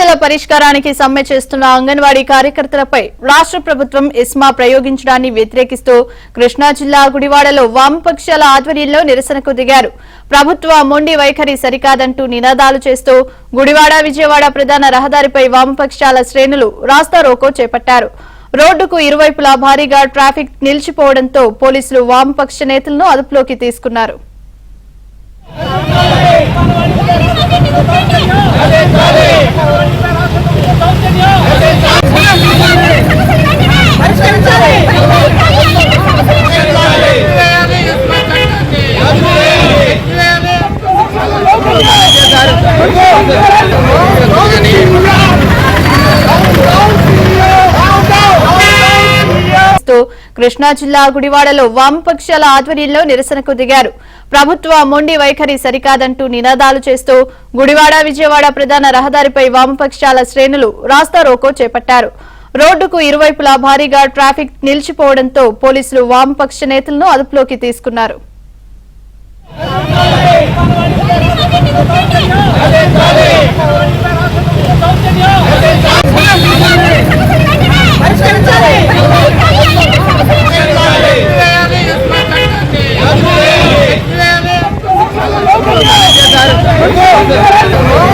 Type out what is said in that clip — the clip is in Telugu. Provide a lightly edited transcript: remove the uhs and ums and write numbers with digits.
సమస్యల పరిష్కారానికి సమ్మె చేస్తున్న అంగన్వాడీ కార్యకర్తలపై రాష్ట్ర ప్రభుత్వం ఇస్మా ప్రయోగించడాన్ని వ్యతిరేకిస్తూ కృష్ణా జిల్లా గుడివాడలో వామపక్షాల ఆధ్వర్యంలో నిరసనకు దిగారు. ప్రభుత్వ మొండి వైఖరి సరికాదంటూ నినాదాలు చేస్తూ గుడివాడ విజయవాడ ప్రధాన రహదారిపై వామపక్షాల శ్రేణులు రాస్తారోకో చేపట్టారు. రోడ్డుకు ఇరువైపులా భారీగా ట్రాఫిక్ నిలిచిపోవడంతో పోలీసులు వామపక్ష నేతలను అదుపులోకి తీసుకున్నారు. కృష్ణా జిల్లా గుడివాడలో వామపక్షాల ఆధ్వర్యంలో నిరసనకు దిగారు. ప్రభుత్వ మొండి వైఖరి సరికాదంటూ నినాదాలు చేస్తూ గుడివాడ విజయవాడ ప్రధాన రహదారిపై వామపక్షాల శ్రేణులు రాస్తారోకో చేపట్టారు. రోడ్డుకు ఇరువైపులా భారీగా ట్రాఫిక్ నిలిచిపోవడంతో పోలీసులు వామపక్ష నేతలను అదుపులోకి తీసుకున్నారు. Let's go!